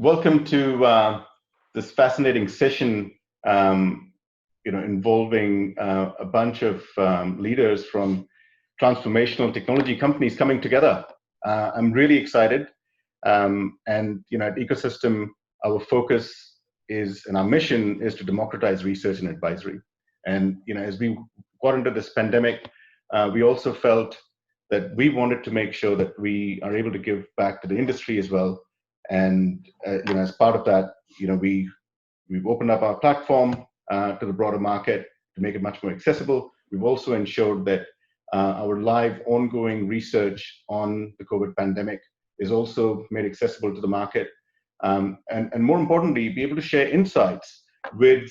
Welcome to this fascinating session, involving a bunch of leaders from transformational technology companies coming together. I'm really excited, and at Ecosystem, our focus is, and our mission is to democratize research and advisory. And as we got into this pandemic, we also felt that we wanted to make sure that we are able to give back to the industry as well. And as part of that, we've opened up our platform to the broader market to make it much more accessible. We've also ensured that our live ongoing research on the COVID pandemic is also made accessible to the market, and more importantly, be able to share insights with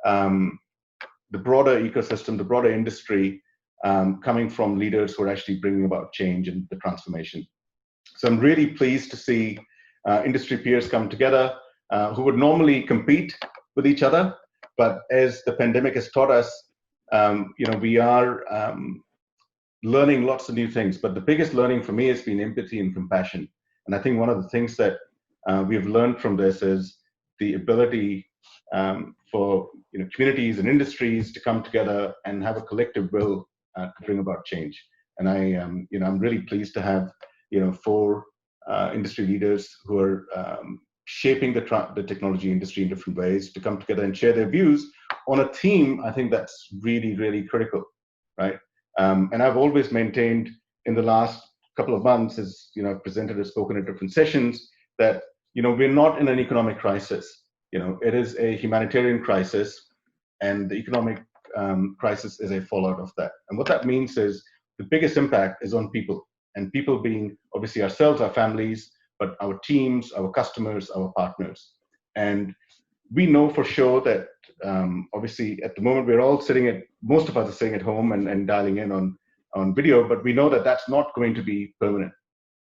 the broader ecosystem, the broader industry, coming from leaders who are actually bringing about change and the transformation. So I'm really pleased to see industry peers come together who would normally compete with each other, but as the pandemic has taught us, we are learning lots of new things. But the biggest learning for me has been empathy and compassion. And I think one of the things that we've learned from this is the ability for communities and industries to come together and have a collective will to bring about change. And I'm really pleased to have four industry leaders who are shaping the technology industry in different ways to come together and share their views on a theme. I think that's really, really critical, right? And I've always maintained in the last couple of months, as I've presented or spoken at different sessions, that we're not in an economic crisis. It is a humanitarian crisis, and the economic crisis is a fallout of that. And what that means is the biggest impact is on people. And people being obviously ourselves, our families, but our teams, our customers, our partners. And we know for sure that obviously at the moment most of us are sitting at home and dialing in on video, but we know that that's not going to be permanent.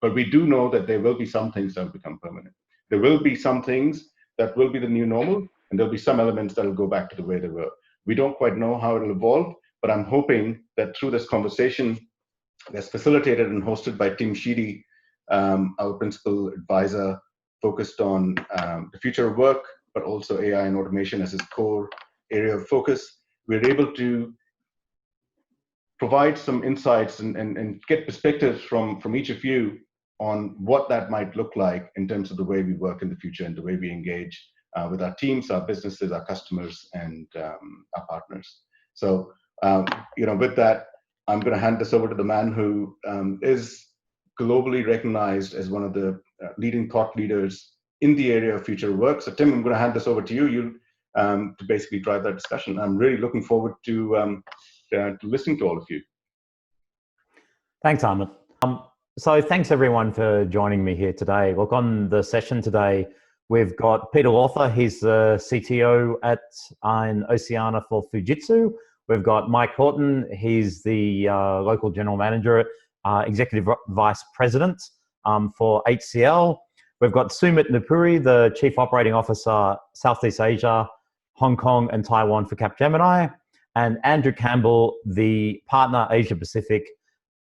But we do know that there will be some things that will become permanent. There will be some things that will be the new normal, and there'll be some elements that will go back to the way they were. We don't quite know how it'll evolve, but I'm hoping that through this conversation that's facilitated and hosted by Tim Sheedy, our principal advisor focused on the future of work, but also AI and automation as his core area of focus, we're able to provide some insights and get perspectives from each of you on what that might look like in terms of the way we work in the future and the way we engage with our teams, our businesses, our customers, and our partners. So, with that, I'm going to hand this over to the man who is globally recognized as one of the leading thought leaders in the area of future work. So Tim, I'm going to hand this over to you to basically drive that discussion. I'm really looking forward to listening to all of you. Thanks, Amit. So thanks everyone for joining me here today. Look, on the session today, we've got Peter Lawther. He's the CTO in Oceania for Fujitsu. We've got Mike Horton. He's the local general manager, executive vice president for HCL. We've got Sumit Nurpuri, the chief operating officer, Southeast Asia, Hong Kong and Taiwan for Capgemini. And Andrew Campbell, the partner Asia Pacific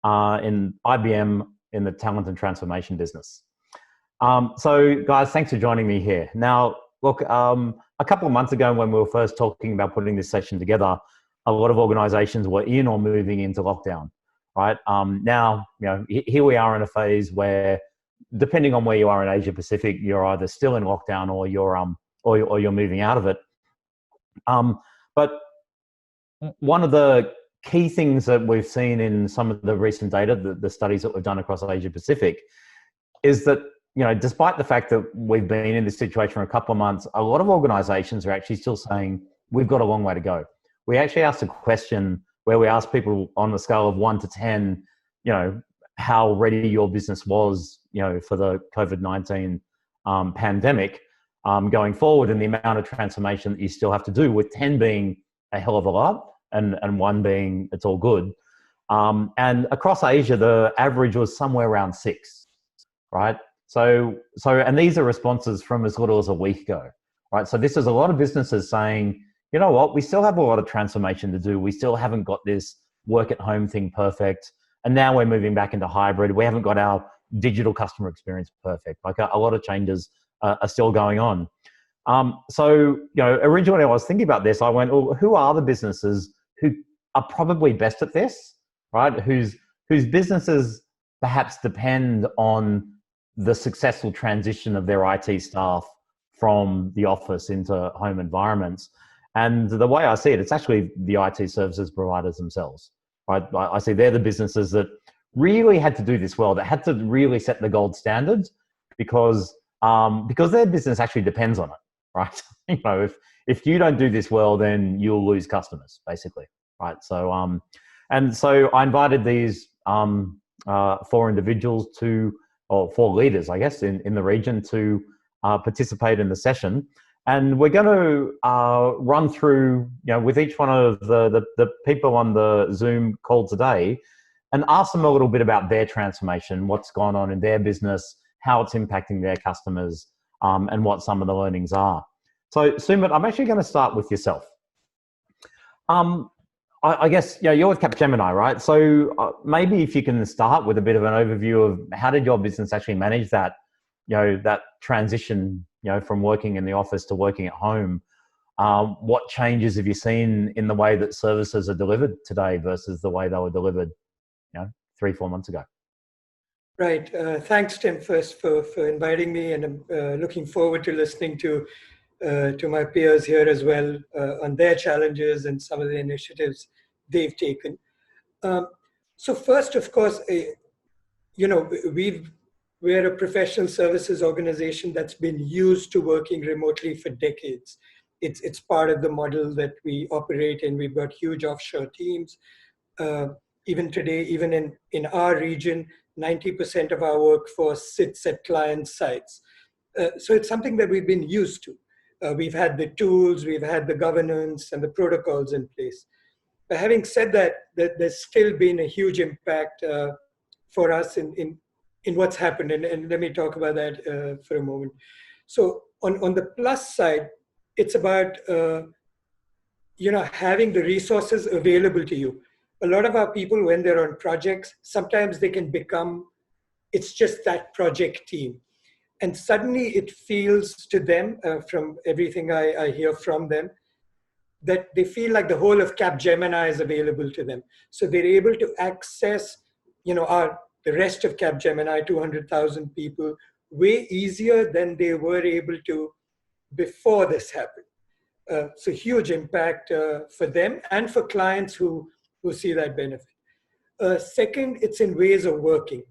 in IBM in the Talent and Transformation business. So guys, thanks for joining me here. Now, look, a couple of months ago when we were first talking about putting this session together, a lot of organizations were in or moving into lockdown, right? Now, here we are in a phase where, depending on where you are in Asia Pacific, you're either still in lockdown or you're moving out of it. But one of the key things that we've seen in some of the recent data, the studies that we've done across Asia Pacific, is that despite the fact that we've been in this situation for a couple of months, a lot of organizations are actually still saying we've got a long way to go. We actually asked a question where we asked people on the scale of 1 to 10, how ready your business was, for the COVID-19 pandemic going forward, and the amount of transformation that you still have to do, with 10 being a hell of a lot and 1 being it's all good. And across Asia, the average was somewhere around 6, right? So, and these are responses from as little as a week ago, right? So this is a lot of businesses saying, you know what, we still have a lot of transformation to do. We still haven't got this work at home thing perfect. And now we're moving back into hybrid. We haven't got our digital customer experience perfect. Like a lot of changes are still going on. So, originally I was thinking about this, I went, well, who are the businesses who are probably best at this, right? Whose businesses perhaps depend on the successful transition of their IT staff from the office into home environments. And the way I see it, it's actually the IT services providers themselves, right? I see they're the businesses that really had to do this well, that had to really set the gold standards because their business actually depends on it, right? If you don't do this well, then you'll lose customers, basically, right? So, and so I invited these 4 individuals or 4 leaders, I guess, in the region to participate in the session. And we're going to run through, with each one of the people on the Zoom call today and ask them a little bit about their transformation, what's gone on in their business, how it's impacting their customers, and what some of the learnings are. So, Sumit, I'm actually going to start with yourself. I guess, you're with Capgemini, right? So maybe if you can start with a bit of an overview of how did your business actually manage that, that transition, from working in the office to working at home. What changes have you seen in the way that services are delivered today versus the way they were delivered, 3-4 months ago? Right. Thanks, Tim, first for inviting me, and I'm looking forward to listening to my peers here as well on their challenges and some of the initiatives they've taken. So first, of course, we're a professional services organization that's been used to working remotely for decades. It's part of the model that we operate in. We've got huge offshore teams. Even today, even in our region, 90% of our workforce sits at client sites. So it's something that we've been used to. We've had the tools, we've had the governance and the protocols in place. But having said that, there's still been a huge impact for us in what's happened. And let me talk about that for a moment. So on the plus side, it's about having the resources available to you. A lot of our people, when they're on projects, sometimes they can become, it's just that project team. And suddenly it feels to them, from everything I hear from them, that they feel like the whole of Capgemini is available to them. So they're able to access, the rest of Capgemini, 200,000 people, way easier than they were able to before this happened. So huge impact for them and for clients who see that benefit. Second, it's in ways of working.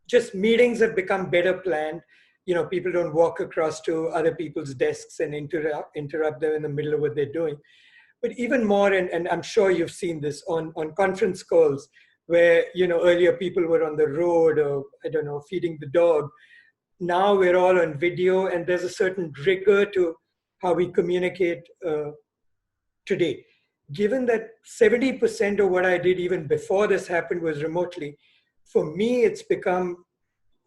Just meetings have become better planned. People don't walk across to other people's desks and interrupt them in the middle of what they're doing. But even more, and I'm sure you've seen this on conference calls where, earlier people were on the road or, feeding the dog. Now we're all on video, and there's a certain rigor to how we communicate today. Given that 70% of what I did even before this happened was remotely, for me, it's become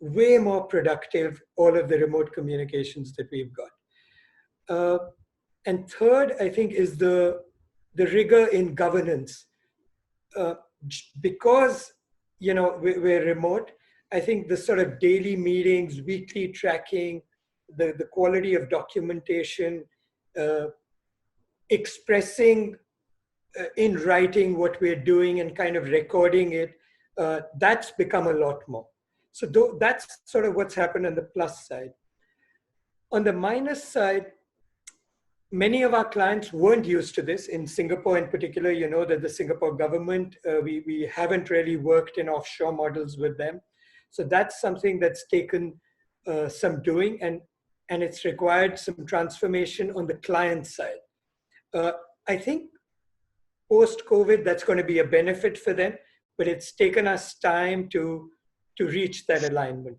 way more productive, all of the remote communications that we've got. And third, I think, is the rigor in governance. Because, we're remote, I think the sort of daily meetings, weekly tracking, the quality of documentation, expressing in writing what we're doing and kind of recording it, that's become a lot more. So that's sort of what's happened on the plus side. On the minus side, many of our clients weren't used to this. In Singapore in particular, that the Singapore government, we haven't really worked in offshore models with them. So that's something that's taken some doing, and it's required some transformation on the client side. I think post-COVID, that's going to be a benefit for them, but it's taken us time to reach that alignment.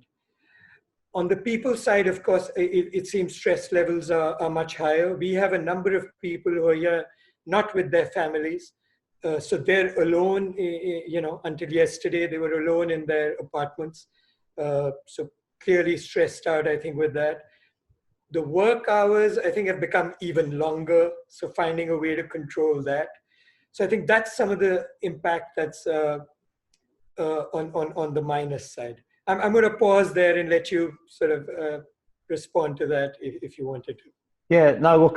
On the people side, of course, it seems stress levels are much higher. We have a number of people who are here not with their families. So they're alone, until yesterday, they were alone in their apartments. So clearly stressed out, I think, with that. The work hours, I think, have become even longer. So finding a way to control that. So I think that's some of the impact that's on the minus side. I'm going to pause there and let you sort of respond to that if you wanted to. Yeah, no, look,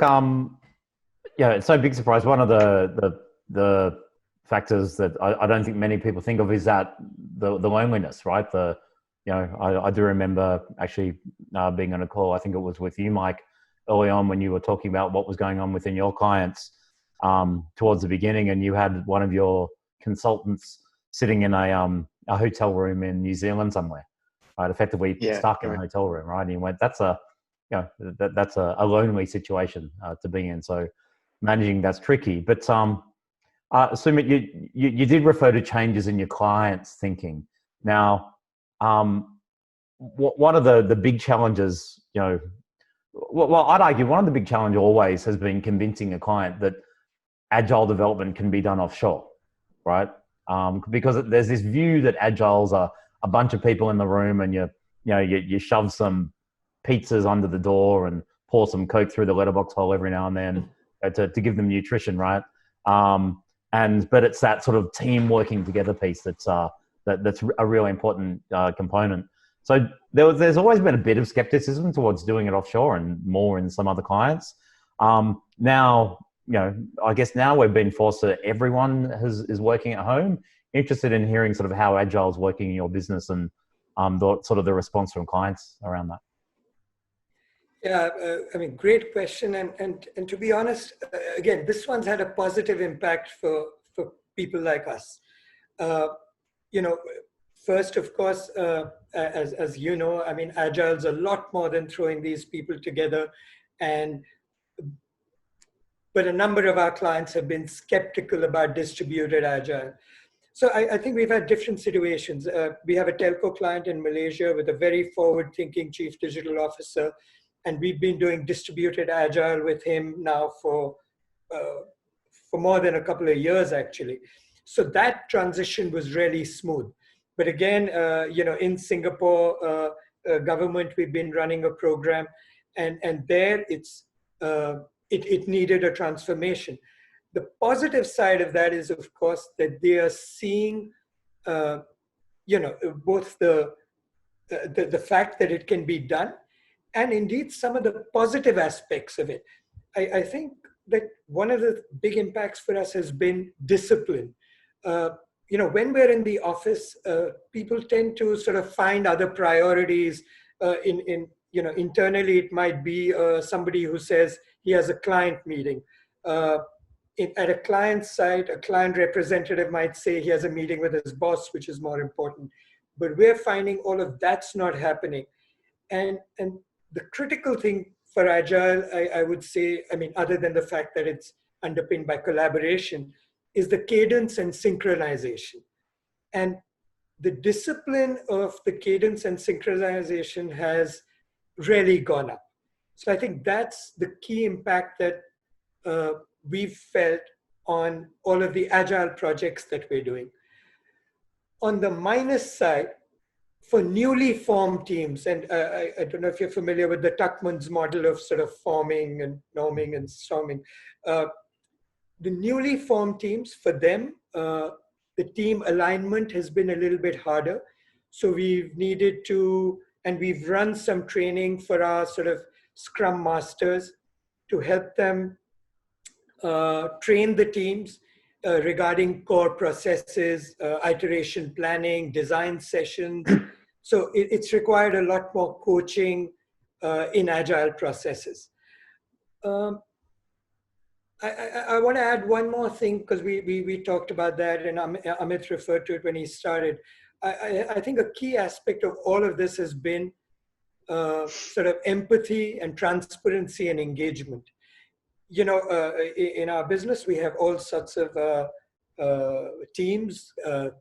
yeah, it's no big surprise. One of the factors that I don't think many people think of is that the loneliness, right? I do remember actually being on a call, I think it was with you, Mike, early on when you were talking about what was going on within your clients towards the beginning, and you had one of your consultants sitting in a hotel room in New Zealand somewhere, right? Effectively stuck in a hotel room, right? And you went, that's a lonely situation to be in. So managing that's tricky. But Sumit, you did refer to changes in your clients' thinking. Now, one of the big challenges, well, I'd argue one of the big challenges always has been convincing a client that agile development can be done offshore, right? Because there's this view that agile's a bunch of people in the room, and you shove some pizzas under the door and pour some Coke through the letterbox hole every now and then to give them nutrition, right? But it's that sort of team working together piece that's a really important component. So there's always been a bit of skepticism towards doing it offshore and more in some other clients. Now, I guess now we've been forced to, everyone is working at home. Interested in hearing sort of how agile is working in your business and the response from clients around that. Yeah, great question. And to be honest, again, this one's had a positive impact for people like us. First, of course, as you know, Agile's a lot more than throwing these people together. But a number of our clients have been skeptical about distributed Agile. So I think we've had different situations. We have a telco client in Malaysia with a very forward-thinking chief digital officer, and we've been doing distributed Agile with him now for more than a couple of years, actually. So that transition was really smooth. But again, in Singapore government, we've been running a program, and there it needed a transformation. The positive side of that is, of course, that they are seeing, both the fact that it can be done, and indeed some of the positive aspects of it. I think that one of the big impacts for us has been discipline. When we're in the office, people tend to sort of find other priorities. Internally, it might be somebody who says he has a client meeting. At a client side, a client representative might say he has a meeting with his boss, which is more important. But we're finding all of that's not happening. And the critical thing for Agile, I would say, other than the fact that it's underpinned by collaboration, is the cadence and synchronization. And the discipline of the cadence and synchronization has really gone up. So I think that's the key impact that we've felt on all of the Agile projects that we're doing. On the minus side, for newly formed teams, and I don't know if you're familiar with the Tuckman's model of sort of forming and norming and storming. The newly formed teams, for them, the team alignment has been a little bit harder. So we've needed to, and we've run some training for our sort of Scrum Masters to help them train the teams regarding core processes, iteration planning, design sessions. So it's required a lot more coaching in Agile processes. I want to add one more thing, because we talked about that, and Amit referred to it when he started. I think a key aspect of all of this has been sort of empathy and transparency and engagement. In our business, we have all sorts of teams,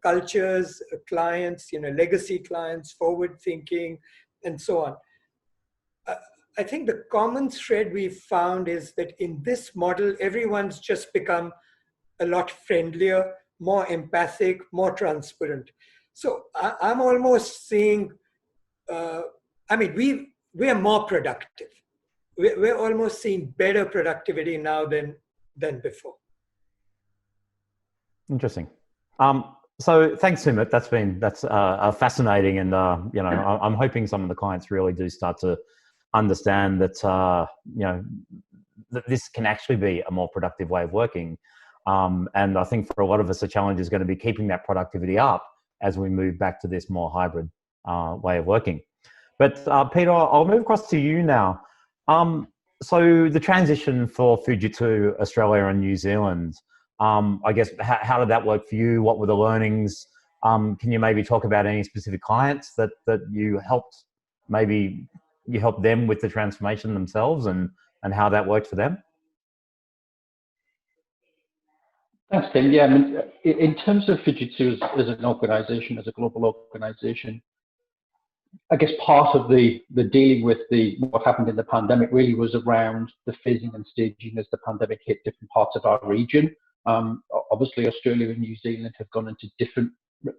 cultures, clients, legacy clients, forward thinking, and so on. I think the common thread we've found is that in this model, everyone's just become a lot friendlier, more empathic, more transparent. So I'm almost seeing, we are more productive. We're almost seeing better productivity now than before. Interesting. So thanks, Sumit. That's fascinating, and I'm hoping some of the clients really do start to understand that that this can actually be a more productive way of working. And I think for a lot of us, the challenge is going to be keeping that productivity up as we move back to this more hybrid way of working. But Peter, I'll move across to you now. So the transition for Fujitsu, Australia and New Zealand, I guess, how did that work for you? What were the learnings? Can you maybe talk about any specific clients that you helped, maybe you helped them with the transformation themselves and how that worked for them? Thanks, Tim. Yeah, I mean, in terms of Fujitsu as an organization, as a global organization, I guess part of the dealing with what happened in the pandemic really was around the phasing and staging as the pandemic hit different parts of our region. Obviously, Australia and New Zealand have gone into different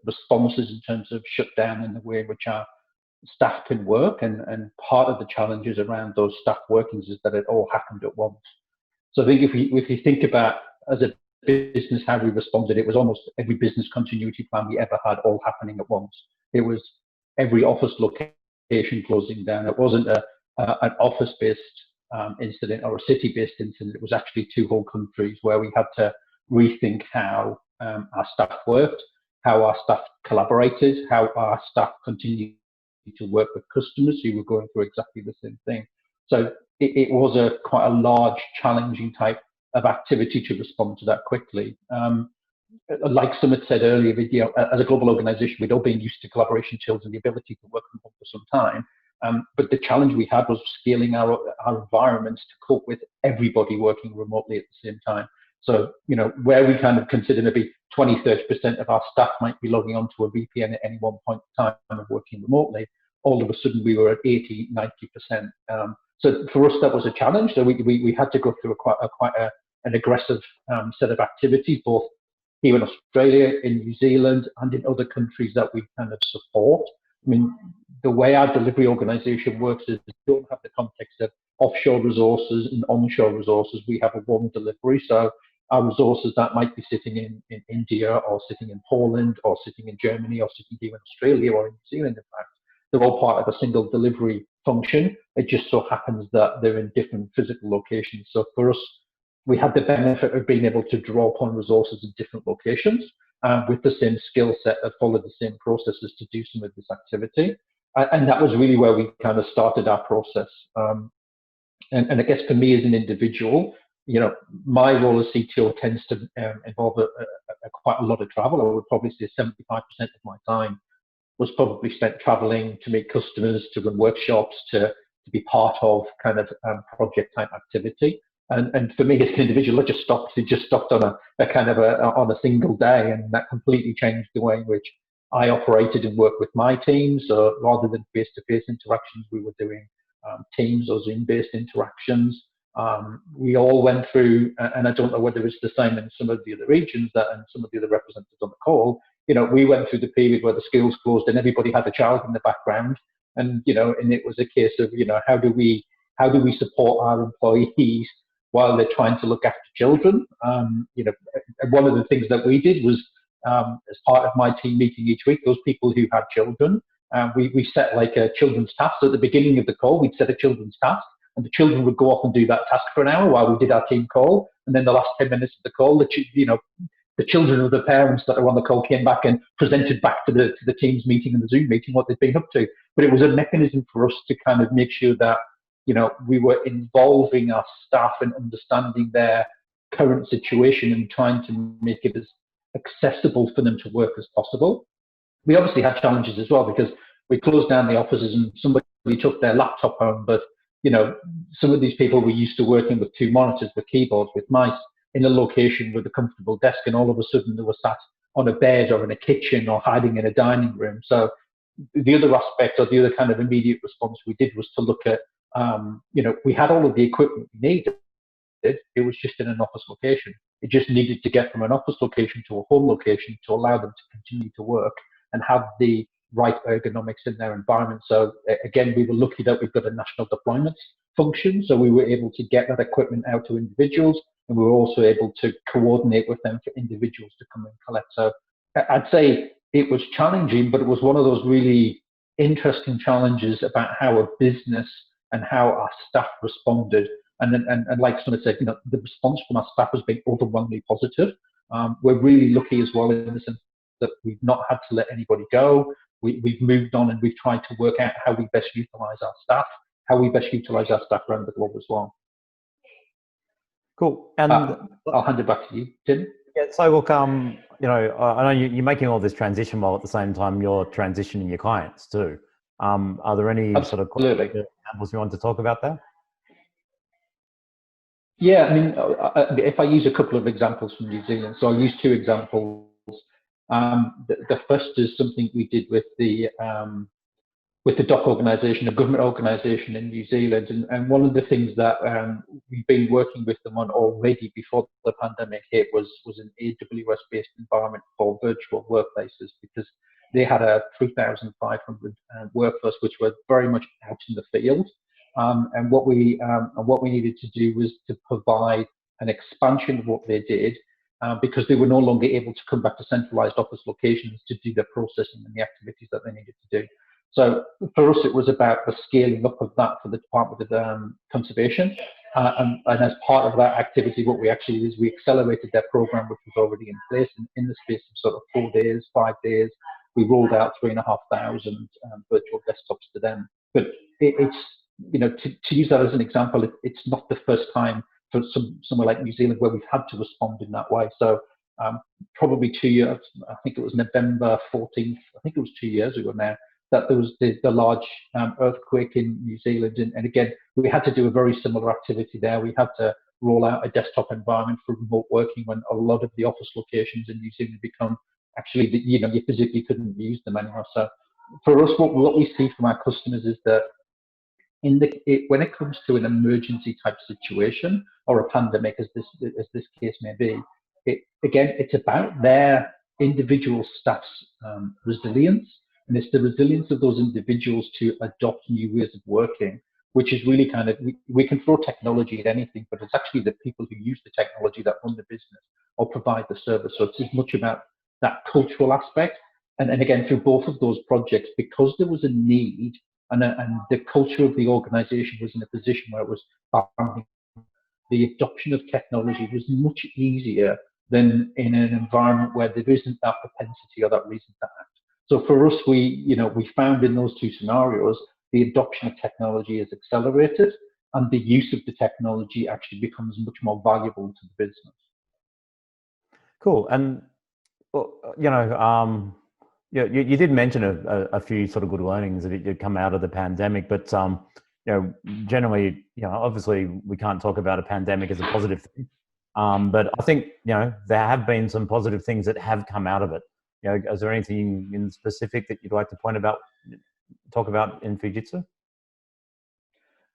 responses in terms of shutdown and the way in which our staff can work, and part of the challenges around those staff workings is that it all happened at once. So I think if you think about as a business how we responded, it was almost every business continuity plan we ever had all happening at once. It was every office location closing down. It wasn't an office-based incident or a city-based incident. It was actually two whole countries where we had to rethink how our staff worked, how our staff collaborated, how our staff continued to work with customers who were going through exactly the same thing. So it was quite a large, challenging type of activity to respond to that quickly. Like Sumit said earlier, as a global organization, we'd all been used to collaboration tools and the ability to work from home for some time. But the challenge we had was scaling our environments to cope with everybody working remotely at the same time. So, where we kind of consider maybe 20-30% of our staff might be logging onto a VPN at any one point in time of working remotely, all of a sudden we were at 80-90%. So for us, that was a challenge. So we had to go through quite an aggressive set of activities, both here in Australia, in New Zealand, and in other countries that we kind of support. I mean, the way our delivery organization works is we don't have the context of offshore resources and onshore resources. We have a one delivery. So our resources that might be sitting in India or sitting in Poland or sitting in Germany or sitting here in Australia or in New Zealand, in fact, they're all part of a single delivery function. It just so happens that they're in different physical locations. So for us, we had the benefit of being able to draw upon resources in different locations with the same skill set that followed the same processes to do some of this activity. And that was really where we kind of started our process. And I guess for me as an individual, my role as CTO tends to involve quite a lot of travel. I would probably say 75% of my time was probably spent traveling to meet customers, to run workshops, to be part of kind of project type activity. And for me as an individual, it just stopped on on a single day, and that completely changed the way in which I operated and worked with my teams. So rather than face-to-face interactions, we were doing Teams or Zoom-based interactions. We all went through, and I don't know whether it's the same in some of the other regions and some of the other representatives on the call. We went through the period where the schools closed and everybody had a child in the background, and and it was a case of how do we support our employees while they're trying to look after children. One of the things that we did was, as part of my team meeting each week, those people who had children, we set like a children's task. So at the beginning of the call, we'd set a children's task, and the children would go off and do that task for an hour while we did our team call. And then the last 10 minutes of the call, the children of the parents that are on the call came back and presented back to the Teams meeting and the Zoom meeting what they'd been up to. But it was a mechanism for us to kind of make sure that we were involving our staff and understanding their current situation and trying to make it as accessible for them to work as possible. We obviously had challenges as well because we closed down the offices and somebody took their laptop home. But some of these people were used to working with two monitors, with keyboards, with mice, in a location with a comfortable desk, and all of a sudden they were sat on a bed or in a kitchen or hiding in a dining room. So the other aspect or the other kind of immediate response we did was to look at, we had all of the equipment we needed. It was just in an office location. It just needed to get from an office location to a home location to allow them to continue to work and have the right ergonomics in their environment. So again, we were lucky that we've got a national deployment function. So we were able to get that equipment out to individuals, and we were also able to coordinate with them for individuals to come and collect. So I'd say it was challenging, but it was one of those really interesting challenges about how a business and how our staff responded. And like Sumit said, the response from our staff has been overwhelmingly positive. We're really lucky as well in the sense that we've not had to let anybody go. We've moved on and we've tried to work out how we best utilize our staff, around the globe as well. Cool. And I'll hand it back to you, Tim. Yeah, so look, I know you're making all this transition while at the same time you're transitioning your clients too. Are there any sort of examples you want to talk about there? Yeah, I mean, if I use a couple of examples from New Zealand, so I'll use two examples. The first is something we did with the DOC organisation, a government organisation in New Zealand, and one of the things that we've been working with them on already before the pandemic hit was an AWS-based environment for virtual workplaces, because they had a 3,500 workforce which were very much out in the field. And what we needed to do was to provide an expansion of what they did, because they were no longer able to come back to centralized office locations to do the processing and the activities that they needed to do. So for us, it was about the scaling up of that for the Department of Conservation. And as part of that activity, what we actually did is we accelerated their program, which was already in place. And in the space of sort of 4 days, 5 days, we rolled out 3,500 virtual desktops to them. But it's, to use that as an example, it's not the first time for somewhere like New Zealand where we've had to respond in that way. So probably 2 years, I think it was November 14th, I think it was 2 years ago now, that there was the large earthquake in New Zealand. And again, we had to do a very similar activity there. We had to roll out a desktop environment for remote working when a lot of the office locations in New Zealand become actually, you physically couldn't use them anymore. So for us, what we see from our customers is that when it comes to an emergency type situation or a pandemic, as this case may be, it's about their individual staff's resilience, and it's the resilience of those individuals to adopt new ways of working, which is really kind of, we can throw technology at anything, but it's actually the people who use the technology that run the business or provide the service. So it's as much about that cultural aspect. And again, through both of those projects, because there was a need, and the culture of the organization was in a position where it was founding, the adoption of technology was much easier than in an environment where there isn't that propensity or that reason to act. So for us, we found in those two scenarios, the adoption of technology is accelerated, and the use of the technology actually becomes much more valuable to the business. Cool. And you did mention a few sort of good learnings that had come out of the pandemic, but generally, obviously we can't talk about a pandemic as a positive thing. But I think there have been some positive things that have come out of it. Is there anything in specific that you'd like to talk about in Fujitsu?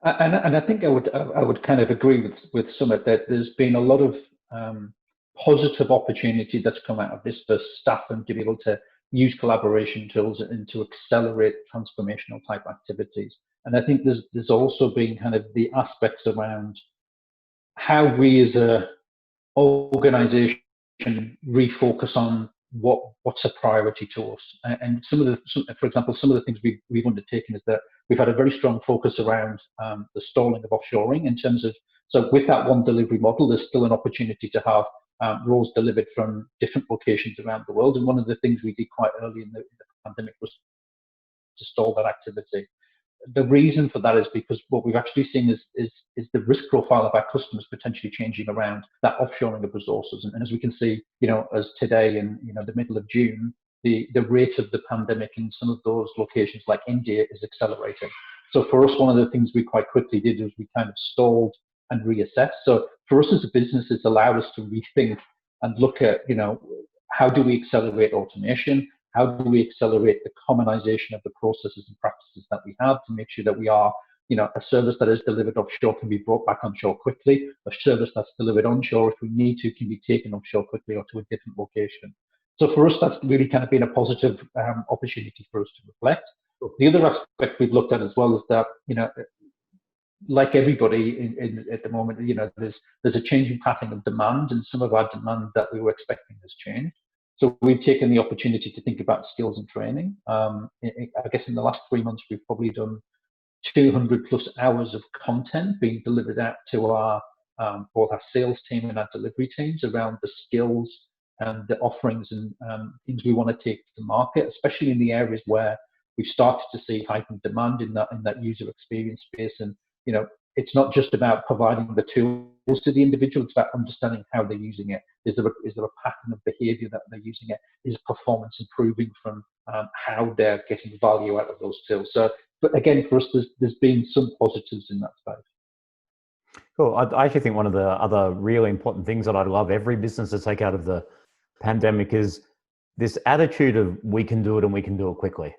And I think I would kind of agree with Sumit that there's been a lot of positive opportunity that's come out of this for staff and to be able to use collaboration tools and to accelerate transformational type activities. And I think there's also been kind of the aspects around how we as a organization refocus on what's a priority to us. And for example, some of the things we've undertaken is that we've had a very strong focus around the stalling of offshoring in terms of, so with that one delivery model, there's still an opportunity to have roles delivered from different locations around the world. And one of the things we did quite early in the pandemic was to stall that activity. The reason for that is because what we've actually seen is the risk profile of our customers potentially changing around that offshoring of resources. And as we can see, as today in the middle of June, the rate of the pandemic in some of those locations like India is accelerating. So for us, one of the things we quite quickly did is we kind of stalled and reassessed. So for us as a business, it's allowed us to rethink and look at, how do we accelerate automation? How do we accelerate the commonization of the processes and practices that we have to make sure that we are, a service that is delivered offshore can be brought back onshore quickly. A service that's delivered onshore, if we need to, can be taken offshore quickly or to a different location. So for us, that's really kind of been a positive opportunity for us to reflect. The other aspect we've looked at as well is that, like everybody at the moment, there's a changing pattern of demand, and some of our demand that we were expecting has changed. So we've taken the opportunity to think about skills and training. I guess in the last 3 months, we've probably done 200 plus hours of content being delivered out to our both our sales team and our delivery teams around the skills and the offerings and things we want to take to market, especially in the areas where we've started to see heightened demand in that user experience space. And it's not just about providing the tools to the individual; it's about understanding how they're using it. Is there a pattern of behaviour that they're using it? Is performance improving from how they're getting value out of those tools? So, but again, for us, there's been some positives in that space. Cool. I actually think one of the other really important things that I'd love every business to take out of the pandemic is this attitude of we can do it and we can do it quickly,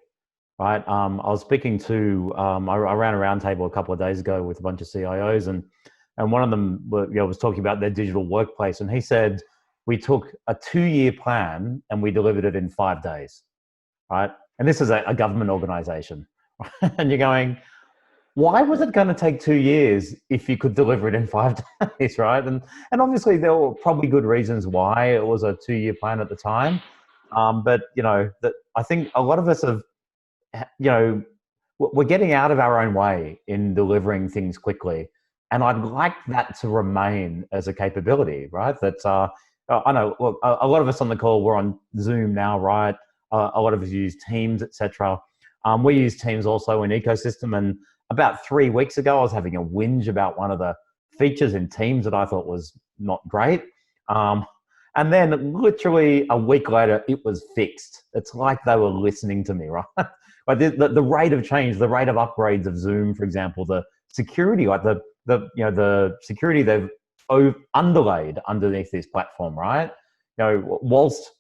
right? I was speaking to, I ran a roundtable a couple of days ago with a bunch of CIOs, and one of them was talking about their digital workplace, and he said, we took a 2-year plan and we delivered it in 5 days, right? And this is a government organization, and you're going, why was it going to take 2 years if you could deliver it in 5 days, right? And obviously there were probably good reasons why it was a 2-year plan at the time. But I think a lot of us have, we're getting out of our own way in delivering things quickly. And I'd like that to remain as a capability, right? That I know, look, a lot of us on the call, we're on Zoom now, right? A lot of us use Teams, etc. We use Teams also in Ecosystem, and about 3 weeks ago, I was having a whinge about one of the features in Teams that I thought was not great. And then literally a week later, it was fixed. It's like they were listening to me, right? Like the rate of change, the rate of upgrades of Zoom, for example, the security, like the security they've underlaid underneath this platform, right? Whilst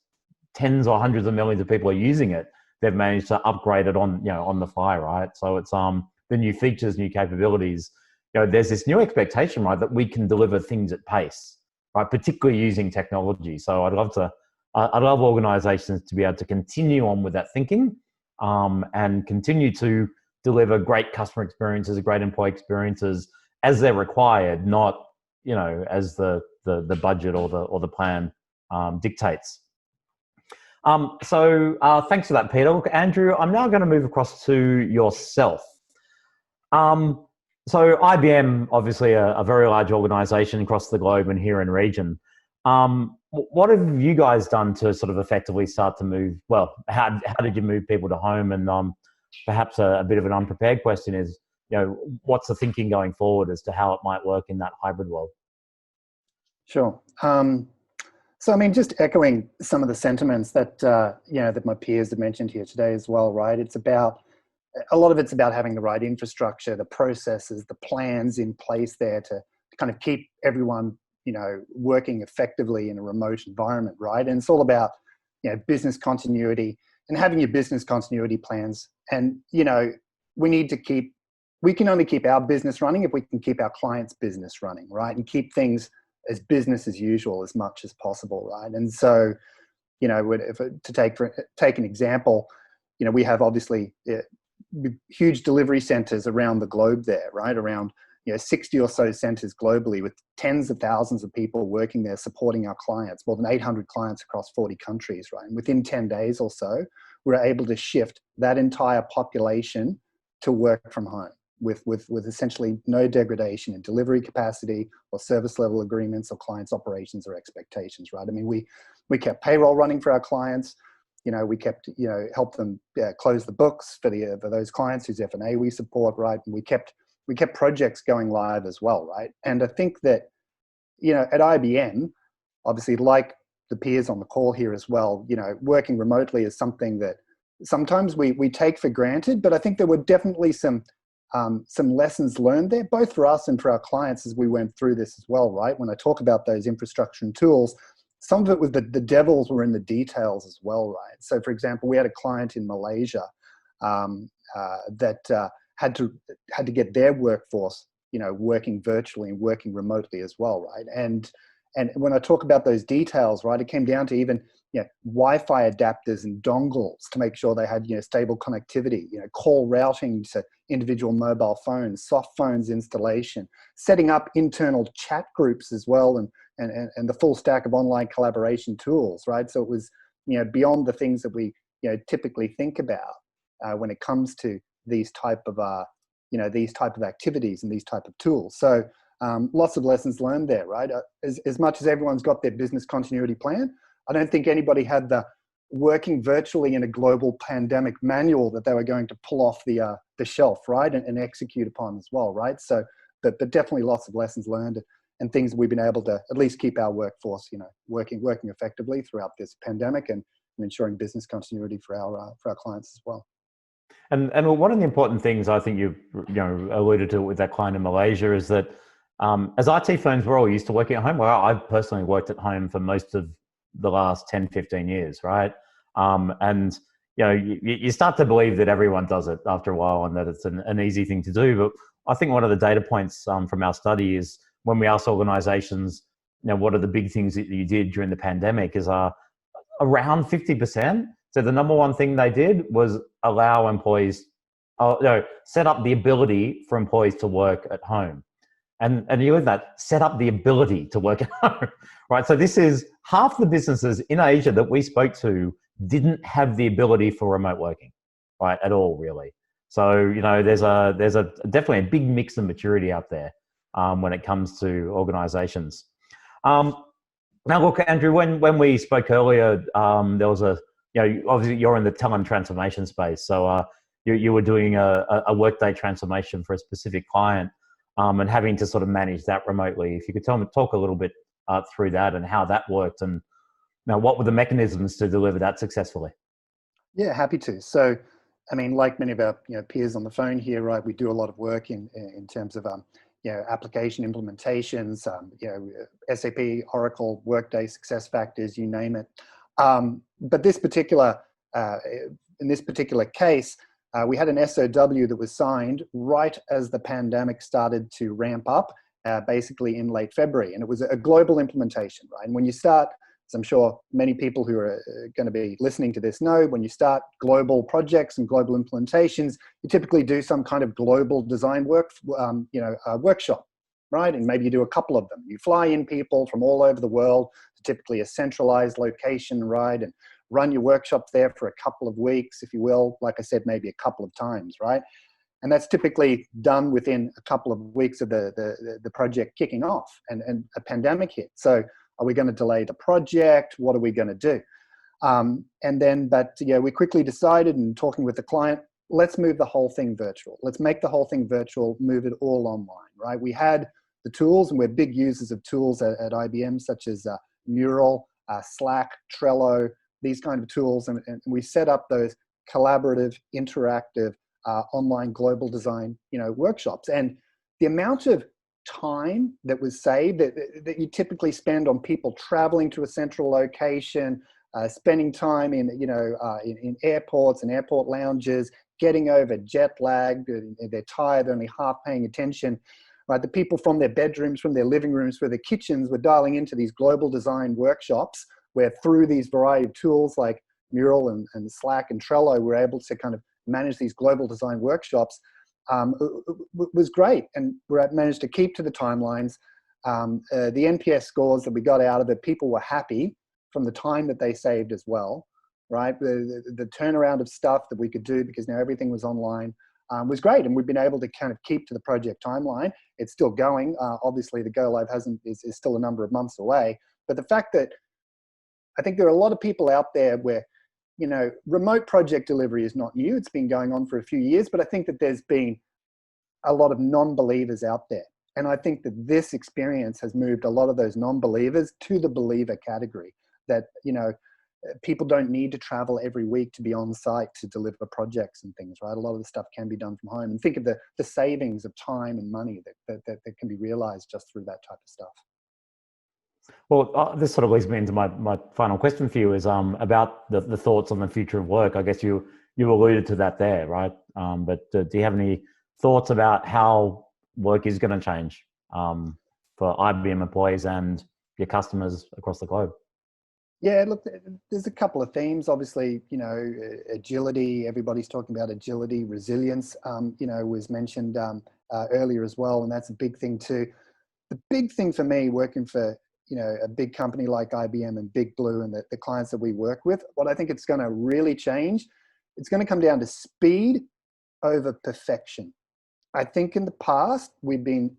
tens or hundreds of millions of people are using it, they've managed to upgrade it on the fly, right? So it's the new features, new capabilities. There's this new expectation, right, that we can deliver things at pace, right? Particularly using technology. So I'd love organizations to be able to continue on with that thinking, and continue to deliver great customer experiences, great employee experiences as they're required, not as the budget or the plan dictates. So thanks for that, Peter. Look, Andrew, I'm now going to move across to yourself. So IBM, obviously a very large organization across the globe and here in region. What have you guys done to sort of effectively start to move? Well, how did you move people to home? And perhaps a bit of an unprepared question is, what's the thinking going forward as to how it might work in that hybrid world? Sure. So, I mean, just echoing some of the sentiments that, that my peers have mentioned here today as well, right? A lot of it's about having the right infrastructure, the processes, the plans in place there to kind of keep everyone, working effectively in a remote environment, right? And it's all about, business continuity and having your business continuity plans. And, we can only keep our business running if we can keep our clients' business running, right? And keep things as business as usual as much as possible, right? And so, to take an example, we have obviously huge delivery centers around the globe there, right? Around 60 or so centers globally with tens of thousands of people working there supporting our clients, more than 800 clients across 40 countries, right? And within 10 days or so, we're able to shift that entire population to work from home with essentially no degradation in delivery capacity or service level agreements or clients' operations or expectations, right? I mean, we kept payroll running for our clients. We kept, helped them close the books for those clients whose F&A we support, right? And we kept projects going live as well, right? And I think that, at IBM, obviously, like the peers on the call here as well, working remotely is something that sometimes we take for granted, but I think there were definitely some lessons learned there, both for us and for our clients as we went through this as well, right? When I talk about those infrastructure and tools, some of it was the devils were in the details as well, right? So, for example, we had a client in Malaysia that had to get their workforce, working virtually and working remotely as well, right? And when I talk about those details, right, it came down to even Wi-Fi adapters and dongles to make sure they had stable connectivity, call routing to individual mobile phones, soft phones installation, setting up internal chat groups as well, and the full stack of online collaboration tools, right? So it was beyond the things that we typically think about when it comes to these type of these type of activities and these type of tools. So lots of lessons learned there, right? As much as everyone's got their business continuity plan, I don't think anybody had the working virtually in a global pandemic manual that they were going to pull off the shelf, right, and execute upon as well, right? So, but definitely lots of lessons learned and things we've been able to at least keep our workforce, working effectively throughout this pandemic and ensuring business continuity for our clients as well. And one of the important things I think you alluded to with that client in Malaysia is that as IT firms, we're all used to working at home. Well, I've personally worked at home for most of the last 10, 15 years, right? And you start to believe that everyone does it after a while and that it's an easy thing to do. But I think one of the data points from our study is when we asked organizations, what are the big things that you did during the pandemic, is around 50%. So the number one thing they did was allow employees, set up the ability for employees to work at home. And you heard that, set up the ability to work at home, right? So this is half the businesses in Asia that we spoke to didn't have the ability for remote working, right, at all, really. So, there's definitely a big mix of maturity out there when it comes to organizations. Now, look, Andrew, when we spoke earlier, there was obviously you're in the talent transformation space. So you were doing a workday transformation for a specific client and having to sort of manage that remotely. If you could talk a little bit through that and how that worked and what were the mechanisms to deliver that successfully? Yeah, happy to. So, I mean, like many of our peers on the phone here, right, we do a lot of work in terms of application implementations, SAP, Oracle, Workday, SuccessFactors, you name it. But in this particular case, we had an SOW that was signed right as the pandemic started to ramp up, basically in late February. And it was a global implementation, right? And when you start, as I'm sure many people who are going to be listening to this know, when you start global projects and global implementations, you typically do some kind of global design workshop, right? And maybe you do a couple of them. You fly in people from all over the world, typically a centralized location, right? And run your workshop there for a couple of weeks, if you will. Like I said, maybe a couple of times, right? And that's typically done within a couple of weeks of the project kicking off and a pandemic hit. So are we going to delay the project? What are we going to do? We quickly decided, and talking with the client, let's move the whole thing virtual. Let's make the whole thing virtual, move it all online, right? We had the tools, and we're big users of tools at IBM, such as Mural, Slack, Trello, these kind of tools. And we set up those collaborative, interactive, online global design, workshops. And the amount of time that was saved that you typically spend on people traveling to a central location, spending time in airports and airport lounges, getting over jet lag, they're tired, they're only half paying attention, right? The people from their bedrooms, from their living rooms, from their kitchens were dialing into these global design workshops where through these variety of tools like Mural and Slack and Trello, we're able to kind of manage these global design workshops. Was great, and we managed to keep to the timelines. The NPS scores that we got out of it, people were happy from the time that they saved as well, right? The turnaround of stuff that we could do because now everything was online was great, and we've been able to kind of keep to the project timeline. It's still going. Obviously, the go live is still a number of months away, but the fact that I think there are a lot of people out there where remote project delivery is not new. It's been going on for a few years, but I think that there's been a lot of non-believers out there. And I think that this experience has moved a lot of those non-believers to the believer category, that, people don't need to travel every week to be on site to deliver projects and things, right? A lot of the stuff can be done from home. And think of the savings of time and money that can be realized just through that type of stuff. Well, this sort of leads me into my final question for you is about the thoughts on the future of work. I guess you alluded to that there, right? But do you have any thoughts about how work is going to change for IBM employees and your customers across the globe? Yeah, look, there's a couple of themes. Obviously, agility. Everybody's talking about agility, resilience. Was mentioned earlier as well, and that's a big thing too. The big thing for me, working for a big company like IBM and Big Blue and the clients that we work with, what I think it's going to really change, it's going to come down to speed over perfection. I think in the past, we've been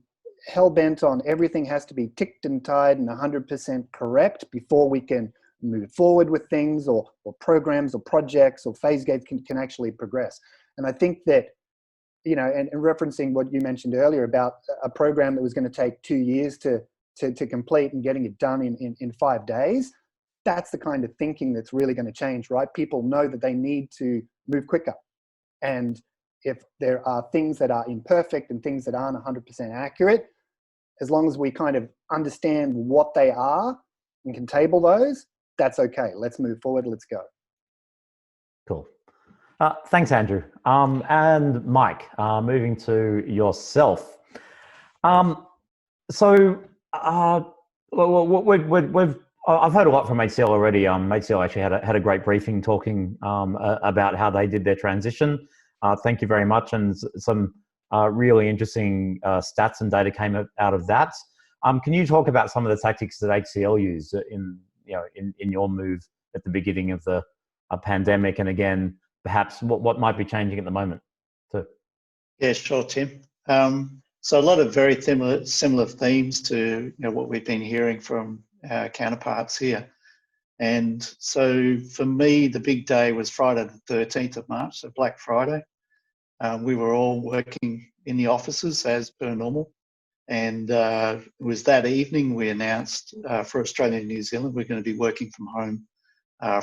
hell-bent on everything has to be ticked and tied and 100% correct before we can move forward with things or programs or projects or phase gates can actually progress. And I think that, you know, and referencing what you mentioned earlier about a program that was going to take 2 years to complete and getting it done in 5 days, that's the kind of thinking that's really going to change, right? People know that they need to move quicker. And if there are things that are imperfect and things that aren't 100% accurate, as long as we kind of understand what they are and can table those, that's okay. Let's move forward. Let's go. Cool. Thanks, Andrew. And Mike, moving to yourself. I've heard a lot from HCL already. HCL actually had a great briefing talking about how they did their transition. Thank you very much, and some really interesting stats and data came out of that. Can you talk about some of the tactics that HCL used in your move at the beginning of the pandemic, and again, perhaps what might be changing at the moment too? Yeah, sure, Tim. So a lot of very similar themes to what we've been hearing from our counterparts here. And so for me, the big day was Friday the 13th of March, so Black Friday. We were all working in the offices as per normal. And it was that evening we announced for Australia and New Zealand, we're going to be working from home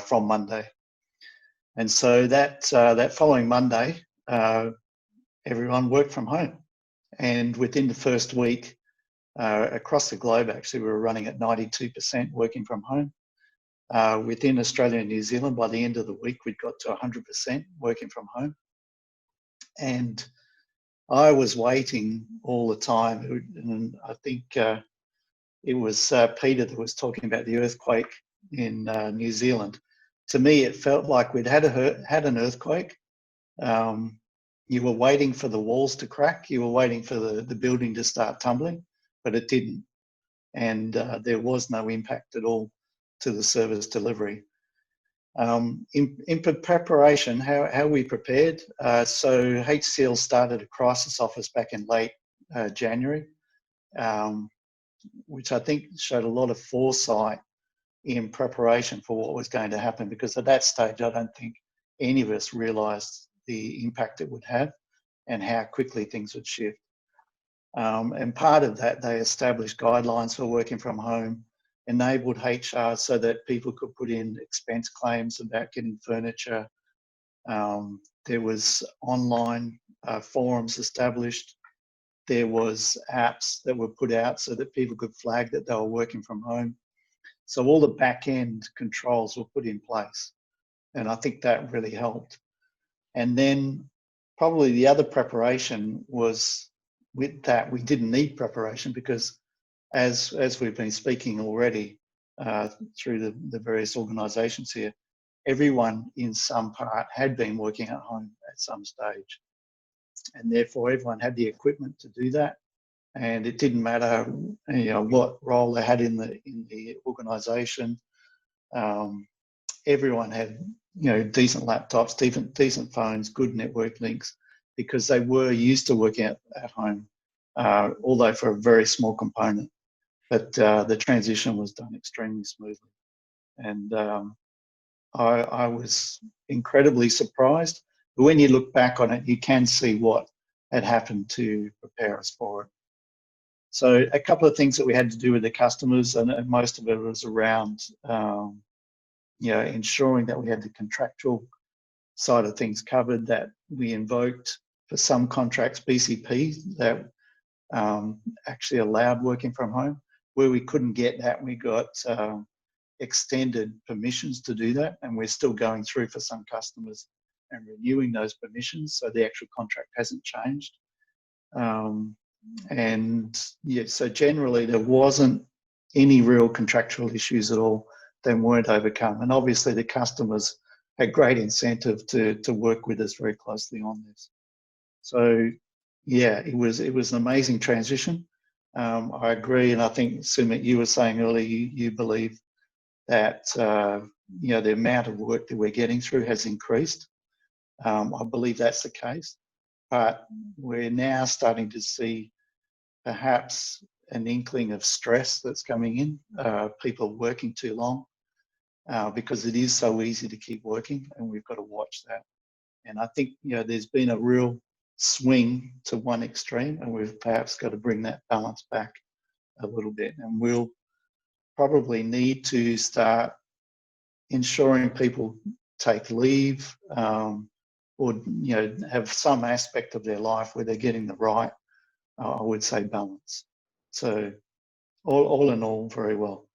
from Monday. And so that following Monday, everyone worked from home. And within the first week, across the globe, actually, we were running at 92% working from home. Within Australia and New Zealand, by the end of the week, we'd got to 100% working from home. And I was waiting all the time. And I think it was Peter that was talking about the earthquake in New Zealand. To me, it felt like we'd had an earthquake. You were waiting for the walls to crack. You were waiting for the building to start tumbling, but it didn't. And there was no impact at all to the service delivery. In preparation, how we prepared, so HCL started a crisis office back in late January, which I think showed a lot of foresight in preparation for what was going to happen, because at that stage, I don't think any of us realised the impact it would have and how quickly things would shift. And part of that, they established guidelines for working from home, enabled HR so that people could put in expense claims about getting furniture. There was online forums established. There was apps that were put out so that people could flag that they were working from home. So all the back-end controls were put in place. And I think that really helped. And then probably the other preparation was, with that, we didn't need preparation, because as we've been speaking already through the various organisations here, everyone in some part had been working at home at some stage. And therefore everyone had the equipment to do that. And it didn't matter what role they had in the organisation. Everyone had decent laptops, decent phones, good network links, because they were used to working at home, although for a very small component. But the transition was done extremely smoothly. And I was incredibly surprised. But when you look back on it, you can see what had happened to prepare us for it. So a couple of things that we had to do with the customers, and most of it was around ensuring that we had the contractual side of things covered, that we invoked for some contracts BCP that actually allowed working from home. Where we couldn't get that, we got extended permissions to do that, and we're still going through for some customers and renewing those permissions, so the actual contract hasn't changed. So generally there wasn't any real contractual issues at all that weren't overcome. And obviously the customers had great incentive to work with us very closely on this. So yeah, it was an amazing transition. I agree, and I think, Sumit, you were saying earlier you believe that the amount of work that we're getting through has increased. I believe that's the case. but we're now starting to see perhaps an inkling of stress that's coming in, people working too long, because it is so easy to keep working, and we've got to watch that. And I think, there's been a real swing to one extreme, and we've perhaps got to bring that balance back a little bit. And we'll probably need to start ensuring people take leave, or have some aspect of their life where they're getting the right, I would say, balance. So all in all, very well.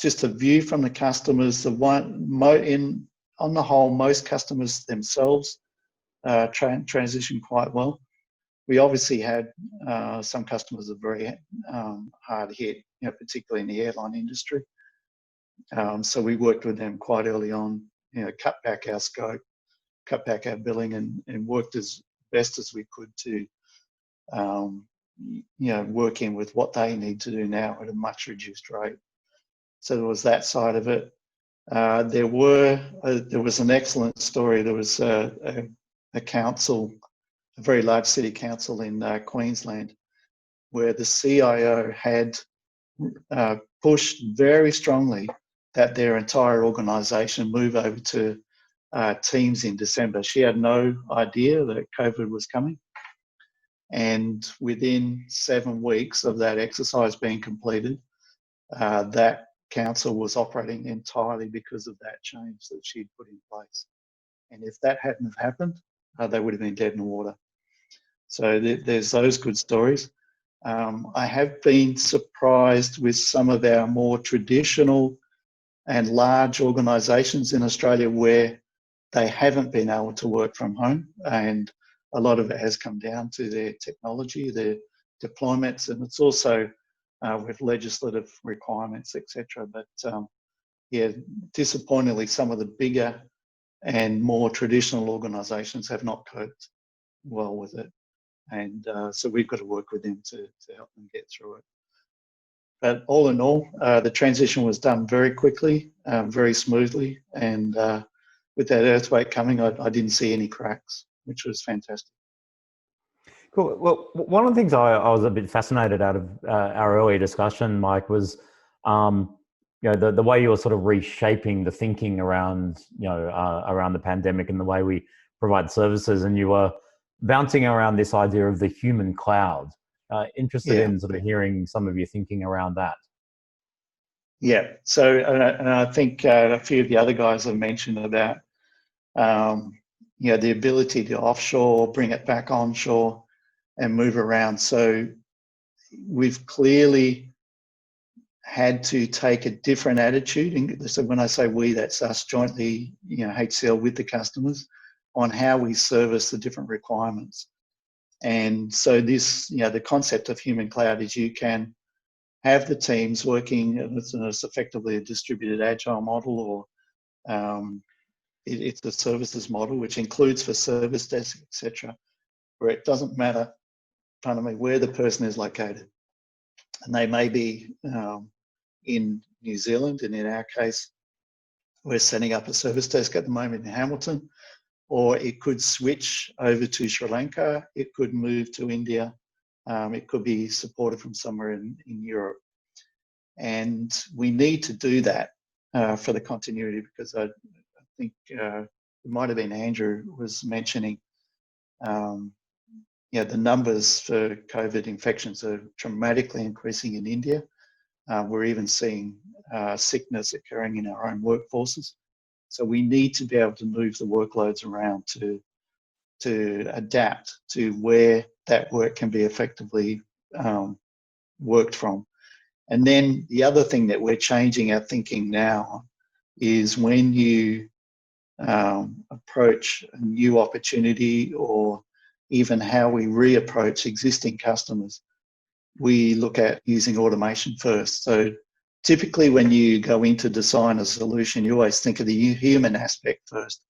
Just a view from the customers, on the whole, most customers themselves transition quite well. We obviously had some customers that are very hard hit, particularly in the airline industry. So we worked with them quite early on, cut back our scope, cut back our billing, and worked as best as we could to, work in with what they need to do now at a much reduced rate. So there was that side of it. There was an excellent story. There was a council, a very large city council in Queensland, where the CIO had pushed very strongly that their entire organisation move over to Teams in December. She had no idea that COVID was coming. And within 7 weeks of that exercise being completed, that council was operating entirely because of that change that she'd put in place. And if that hadn't have happened, they would have been dead in the water. So there's those good stories. I have been surprised with some of our more traditional and large organisations in Australia where they haven't been able to work from home, and a lot of it has come down to their technology, their deployments, and it's also with legislative requirements, etc. But disappointingly, some of the bigger and more traditional organisations have not coped well with it, and so we've got to work with them to help them get through it. But all in all, the transition was done very quickly, very smoothly, and with that earthquake coming, I didn't see any cracks, which was fantastic. Cool. Well, one of the things I was a bit fascinated out of our earlier discussion, Mike, was the way you were sort of reshaping the thinking around around the pandemic and the way we provide services, and you were bouncing around this idea of the human cloud. Interested in sort of hearing some of your thinking around that. Yeah. So, and I think a few of the other guys have mentioned about the ability to offshore, bring it back onshore, and move around. So we've clearly had to take a different attitude. And so when I say we, that's us jointly, HCL with the customers, on how we service the different requirements. And so this, the concept of human cloud is you can have the teams working, and it's effectively a distributed agile model, or it's a services model, which includes for service desk, etc., where it doesn't matter, where the person is located. And they may be in New Zealand, and in our case, we're setting up a service desk at the moment in Hamilton, or it could switch over to Sri Lanka, it could move to India, it could be supported from somewhere in Europe. And we need to do that for the continuity, because I think it might have been Andrew was mentioning, the numbers for COVID infections are dramatically increasing in India. We're even seeing sickness occurring in our own workforces. So we need to be able to move the workloads around to adapt to where that work can be effectively worked from. And then the other thing that we're changing our thinking now is when you approach a new opportunity, or even how we reapproach existing customers, we look at using automation first. So typically when you go in to design a solution, you always think of the human aspect first.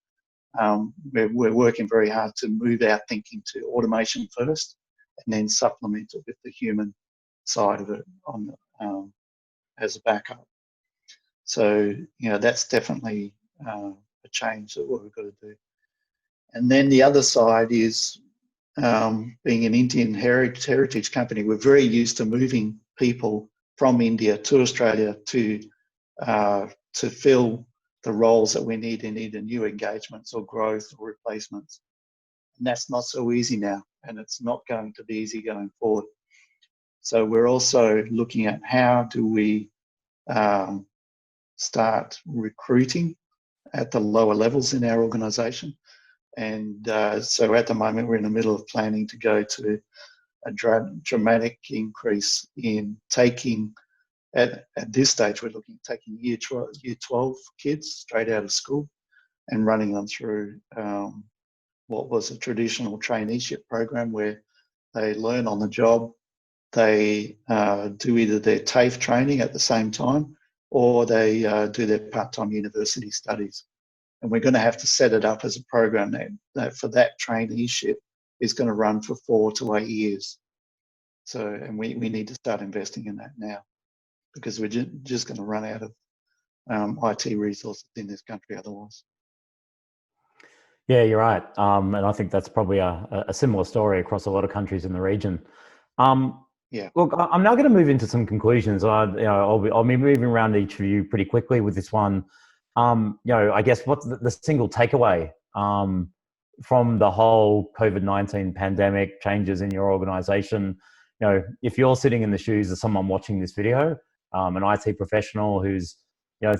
We're working very hard to move our thinking to automation first, and then supplement it with the human side of it as a backup. So, that's definitely a change that what we've got to do. And then the other side is being an Indian heritage company. We're very used to moving people from India to Australia to fill the roles that we need in either new engagements or growth or replacements. And that's not so easy now, and it's not going to be easy going forward. So we're also looking at how do we start recruiting at the lower levels in our organisation. And so at the moment, we're in the middle of planning to go to a dramatic increase in taking, at this stage, we're looking at taking year 12 kids straight out of school and running them through what was a traditional traineeship program where they learn on the job, they do either their TAFE training at the same time, or they do their part-time university studies. And we're going to have to set it up as a program that for that traineeship is going to run for 4 to 8 years. So, and we need to start investing in that now, because we're just going to run out of IT resources in this country otherwise. Yeah, you're right. And I think that's probably a similar story across a lot of countries in the region. Yeah. Look, I'm now going to move into some conclusions. I'll be moving around each of you pretty quickly with this one. I guess what's the single takeaway from the whole COVID-19 pandemic, changes in your organization? If you're sitting in the shoes of someone watching this video, an IT professional who's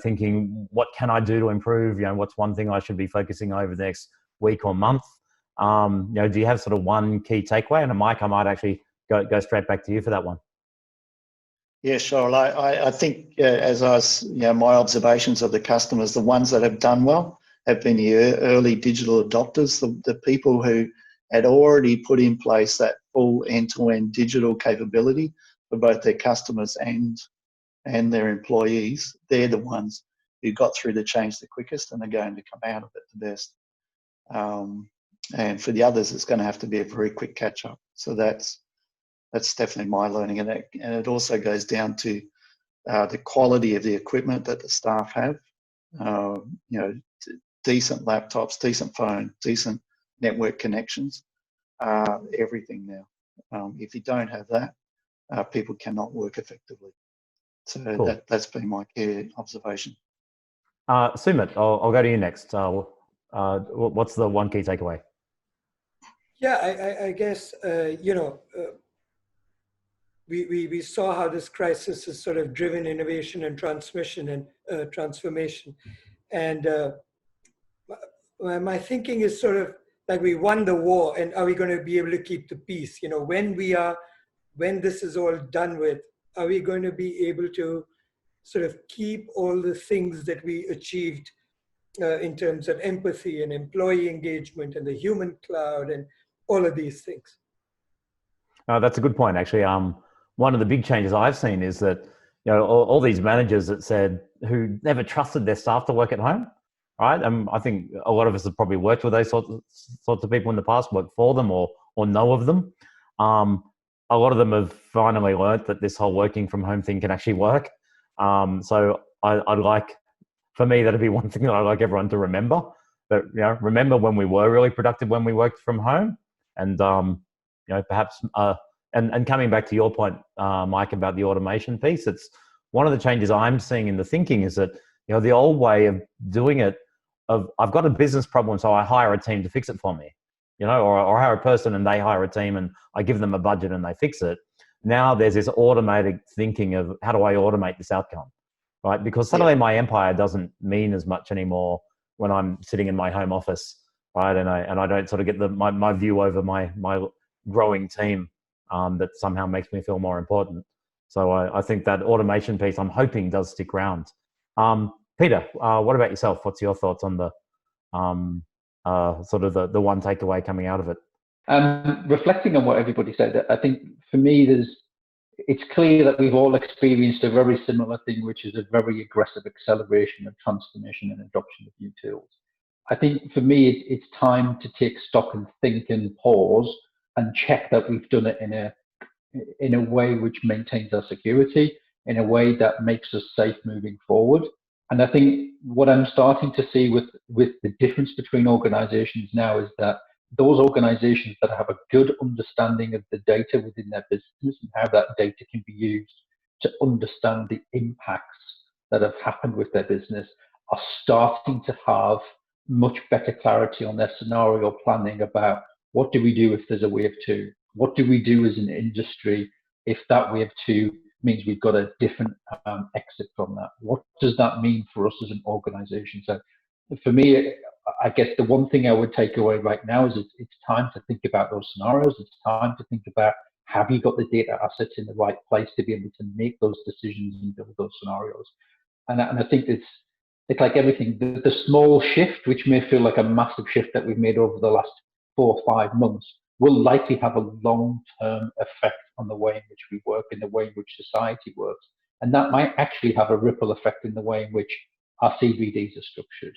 thinking, what can I do to improve? What's one thing I should be focusing over the next week or month? Do you have sort of one key takeaway? And Mike, I might actually go straight back to you for that one. Yeah, sure. I think as I was, my observations of the customers, the ones that have done well have been the early digital adopters, the people who had already put in place that full end-to-end digital capability for both their customers and their employees. They're the ones who got through the change the quickest and are going to come out of it the best. And for the others, it's going to have to be a very quick catch-up. So that's definitely my learning, and it also goes down to the quality of the equipment that the staff have. Decent laptops, decent phone, decent network connections, everything now. If you don't have that, people cannot work effectively. So cool. That's been my key observation. Sumit, I'll go to you next. What's the one key takeaway? Yeah, I guess, we saw how this crisis has sort of driven innovation and transmission and transformation. And my thinking is sort of like, we won the war, and are we going to be able to keep the peace? When this is all done with, are we going to be able to sort of keep all the things that we achieved in terms of empathy and employee engagement and the human cloud and all of these things? That's a good point, actually. One of the big changes I've seen is that all these managers that said who never trusted their staff to work at home, right? I think a lot of us have probably worked with those sorts of people in the past, worked for them or know of them. A lot of them have finally learned that this whole working from home thing can actually work. So I'd like, for me, that'd be one thing that I'd like everyone to remember. That remember when we were really productive when we worked from home, and perhaps. And coming back to your point, Mike, about the automation piece, it's one of the changes I'm seeing in the thinking is that, the old way of doing it, I've got a business problem, so I hire a team to fix it for me, or hire a person and they hire a team and I give them a budget and they fix it. Now there's this automated thinking of how do I automate this outcome, right? Because suddenly my empire doesn't mean as much anymore when I'm sitting in my home office, right? And I don't sort of get my view over my growing team. That somehow makes me feel more important. So I think that automation piece, I'm hoping, does stick around. Peter, what about yourself? What's your thoughts on the sort of the one takeaway coming out of it? Reflecting on what everybody said, I think for me, it's clear that we've all experienced a very similar thing, which is a very aggressive acceleration of transformation and adoption of new tools. I think for me, it's time to take stock and think and pause and check that we've done it in a way which maintains our security, in a way that makes us safe moving forward. And I think what I'm starting to see with the difference between organizations now is that those organizations that have a good understanding of the data within their business and how that data can be used to understand the impacts that have happened with their business are starting to have much better clarity on their scenario planning about what do we do if there's a wave two? What do we do as an industry if that wave two means we've got a different exit from that? What does that mean for us as an organization? So for me, I guess the one thing I would take away right now is it's time to think about those scenarios. It's time to think about, have you got the data assets in the right place to be able to make those decisions and build those scenarios? And I think it's like everything. The small shift, which may feel like a massive shift that we've made over the last 4 or 5 months, will likely have a long-term effect on the way in which we work, in the way in which society works. And that might actually have a ripple effect in the way in which our CVDs are structured.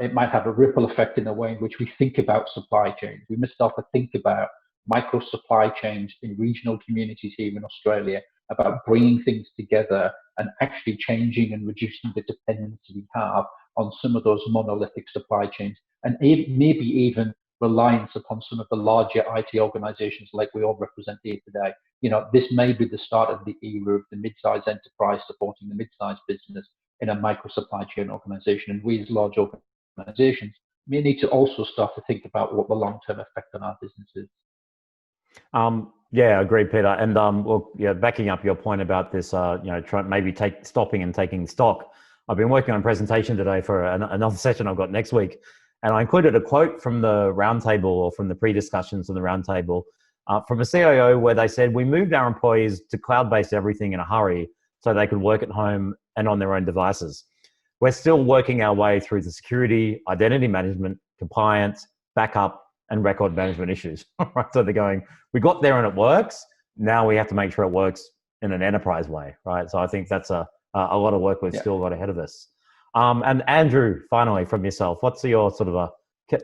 It might have a ripple effect in the way in which we think about supply chains. We must start to think about micro supply chains in regional communities here in Australia, about bringing things together and actually changing and reducing the dependency we have on some of those monolithic supply chains, and maybe even reliance upon some of the larger IT organizations like we all represent here today. You know, this may be the start of the era of the mid-sized enterprise supporting the mid-sized business in a micro supply chain organization, and we as large organizations may need to also start to think about what the long-term effect on our business is. Yeah, I agree, Peter. And look, yeah, backing up your point about this, stopping and taking stock. I've been working on a presentation today for another session I've got next week, and I included a quote from the roundtable, or from the pre-discussions of the roundtable, from a CIO, where they said, "We moved our employees to cloud-based everything in a hurry so they could work at home and on their own devices. We're still working our way through the security, identity management, compliance, backup, and record management issues." Right? So they're going, we got there and it works. Now we have to make sure it works in an enterprise way, right? So I think that's a lot of work we've still got ahead of us. And Andrew, finally, from yourself, what's your sort of a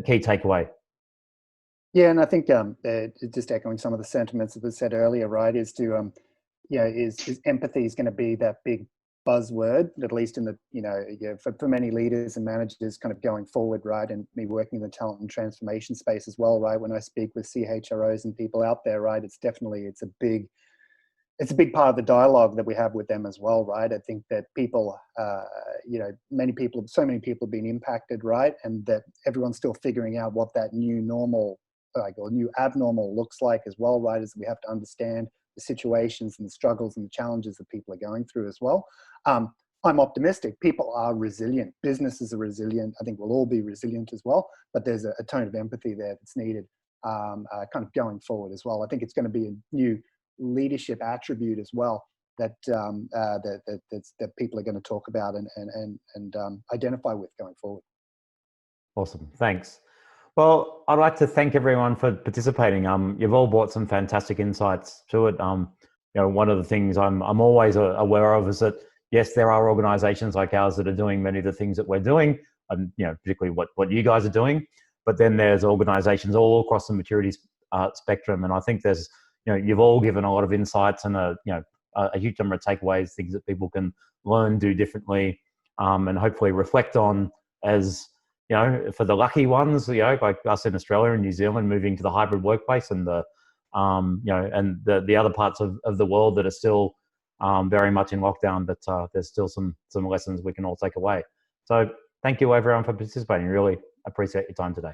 key takeaway? Yeah, and I think just echoing some of the sentiments that were said earlier, right, is to, is empathy is going to be that big buzzword, at least in the, for many leaders and managers kind of going forward, right? And me working in the talent and transformation space as well, right? When I speak with CHROs and people out there, right, it's a big part of the dialogue that we have with them as well, right? I think that people, so many people have been impacted, right? And that everyone's still figuring out what that new normal, or new abnormal looks like as well, right? As we have to understand the situations and the struggles and the challenges that people are going through as well. I'm optimistic. People are resilient. Businesses are resilient. I think we'll all be resilient as well, but there's a tone of empathy there that's needed kind of going forward as well. I think it's going to be a new leadership attribute as well that that people are going to talk about and identify with going forward. Awesome. Thanks. Well, I'd like to thank everyone for participating. You've all brought some fantastic insights to it. One of the things I'm always aware of is that, yes, there are organizations like ours that are doing many of the things that we're doing, particularly what you guys are doing. But then there's organizations all across the maturity spectrum. And I think there's, you've all given a lot of insights and a huge number of takeaways, things that people can learn, do differently, and hopefully reflect on as, for the lucky ones, like us in Australia and New Zealand, moving to the hybrid workplace, and the other parts of the world that are still very much in lockdown, but there's still some lessons we can all take away. So thank you everyone for participating. Really appreciate your time today.